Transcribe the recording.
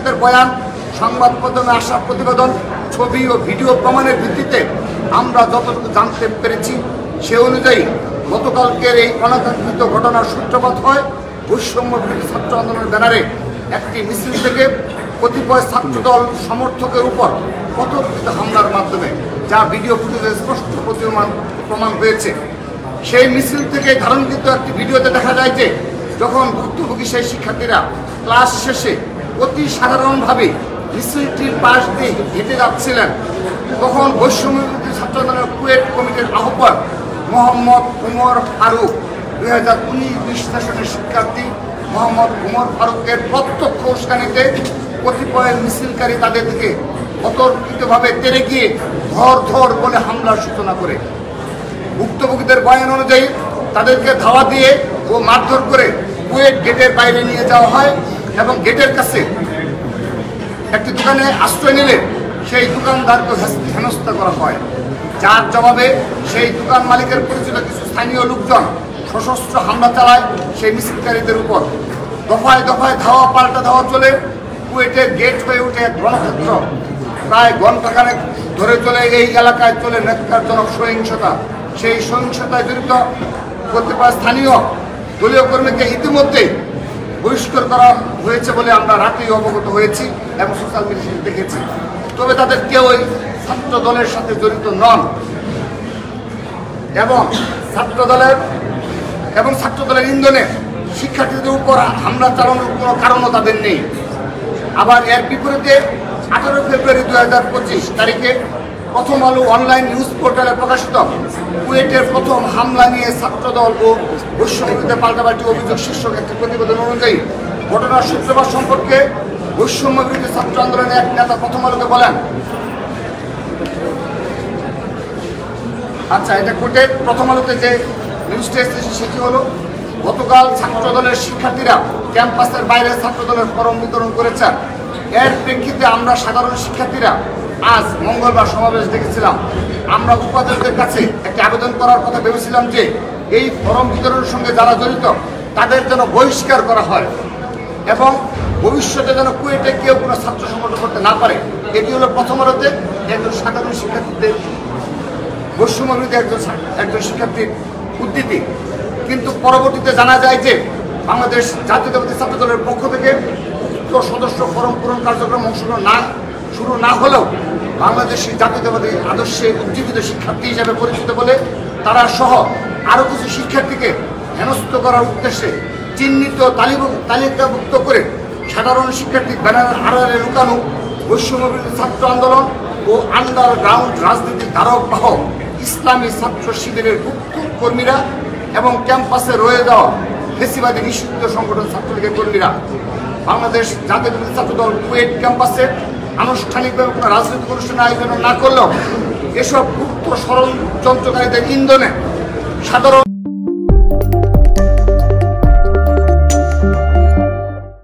শিক্ষকের বয়ান, সংবাদ মাধ্যমে আসা প্রতিবেদন, ছবি ও ভিডিও প্রমাণের ভিত্তিতে আমরা যতটুকু জানতে পেরেছি সে অনুযায়ী গতকালকের এই অনাকাঙ্ক্ষিত ঘটনার সূত্রপাত হয় বৈষম্য বিরোধী ছাত্র আন্দোলনের ব্যানারে একটি মিছিল থেকে কতিপয় ছাত্রদল সমর্থকের উপর কতর্কিত হামলার মাধ্যমে, যা ভিডিও ফুটেজে স্পষ্ট প্রমাণ হয়েছে। সেই মিছিল থেকে ধারণকৃত একটি ভিডিওতে দেখা যায় যে যখন ভুক্তভোগী সেই শিক্ষার্থীরা ক্লাস শেষে অতি সাধারণভাবে মিছিলটির পাশ দিয়ে হেঁটে যাচ্ছিলেন, তখন বৈষম্য বিরোধী ছাত্র আন্দোলনের কুয়েট কমিটির আহ্বায়ক মোহাম্মদ উমর ফারুক 2019-20 সেশনের শিক্ষার্থী মোহাম্মদ উমর ফারুকের প্রত্যক্ষ উস্কানিতে কতিপয় মিছিলকারী তাদের দিকে অতর্কিতভাবে তেড়ে গিয়ে ধর বলে হামলার সূচনা করে। ভুক্তভোগীদের বয়ান অনুযায়ী তাদেরকে ধাওয়া দিয়ে ও মারধর করে কুয়েট গেটের বাইরে নিয়ে যাওয়া হয় এবং গেটের কাছে একটি দোকানে আশ্রয় নিলে সেই দোকানদারকে হেনস্থা করা হয়, যার জবাবে সেই দোকান মালিকের পরিচিত কিছু স্থানীয় লোকজন সশস্ত্র হামলা চালায় সেই মিছিলকারীদের উপর। দফায় দফায় ধাওয়া পাল্টা ধাওয়া চলে কুয়েটের গেট হয়ে ওঠে এক রণক্ষেত্র। প্রায় ঘণ্টাখানেক ধরে চলে এই এলাকায় চলে ন্যক্কারজনক সহিংসতা। সেই সহিংসতায় জড়িত কতিপয় স্থানীয় দলীয় কর্মীকে ইতিমধ্যে বহিষ্কার করা হয়েছে বলে আমরা রাতেই অবগত হয়েছি এবং সোশ্যাল মিডিয়ায় দেখেছি। তবে তাদের কেউই ছাত্র দলের সাথে জড়িত নন এবং ছাত্র দলের ইন্ধনে শিক্ষার্থীদের উপর হামলা চালানোর কোনো কারণও তাদের নেই। আবার এর বিপরীতে 18 ফেব্রুয়ারি 2025 তারিখে প্রথম আলো অনলাইন নিউজ পোর্টালে প্রকাশিত কুয়েটের প্রথম হামলা নিয়ে ছাত্রদল ও বৈষম্যবিরোধী পাল্টাপাল্টি অভিযোগ শীর্ষক একটি প্রতিবেদন অনুযায়ী ঘটনার সূত্রপাত সম্পর্কে বৈষম্য বিরোধী ছাত্র আন্দোলনের এক নেতা প্রথম আলোকে বলেন, আচ্ছা, এটা কোর্টের প্রথম আলোতে যে নিউজটা এসেছে সেটি হলো গতকাল ছাত্রদলের শিক্ষার্থীরা ক্যাম্পাসের বাইরে ছাত্রদলের ফরম বিতরণ করেছেন। এর প্রেক্ষিতে আমরা সাধারণ শিক্ষার্থীরা আজ মঙ্গলবার সমাবেশ দেখেছিলাম। আমরা উপাচার্যের কাছে একটি আবেদন করার কথা ভেবেছিলাম যে এই ফরম বিতরণের সঙ্গে যারা জড়িত তাদের যেন বহিষ্কার করা হয় এবং ভবিষ্যতে যেন কুয়েটে কেউ কোনো ছাত্র সংগঠন করতে না পারে। এটি হলো প্রথম আলোতে একজন সাধারণ শিক্ষার্থীদের বৈষম্য বিরোধী একজন শিক্ষার্থীর উদ্ধৃতি। কিন্তু পরবর্তীতে জানা যায় যে বাংলাদেশ জাতীয়তাবাদী ছাত্র দলের পক্ষ থেকে উক্ত সদস্য ফরম পূরণ কার্যক্রম শুরু না হলেও বাংলাদেশি জাতীয়তাবাদী আদর্শে উজ্জীবিত শিক্ষার্থী হিসেবে পরিচিত বলে তারা সহ আরও কিছু শিক্ষার্থীকে হেনস্থ করার উদ্দেশ্যে চিহ্নিত তালিকাভুক্ত করে সাধারণ শিক্ষার্থী ব্যানার আড়ালে লুকানো বৈষম্য বিরোধী ছাত্র আন্দোলন ও আন্ডারগ্রাউন্ড রাজনীতির ধারক বাহক ইসলামী ছাত্র শিবিরের গুপ্ত কর্মীরা এবং ক্যাম্পাসে রয়ে যাওয়া ফেসিবাদী নিষিদ্ধ সংগঠন ছাত্রলীগের কর্মীরা বাংলাদেশ জাতীয়তাবাদী ছাত্র দল কুয়েট ক্যাম্পাসে আনুষ্ঠানিকভাবে কোনো রাজনৈতিক অনুষ্ঠান আয়োজন না করলেও এসব গুপ্ত ষড়যন্ত্রকারীদের ইন্ধনে সাধারণ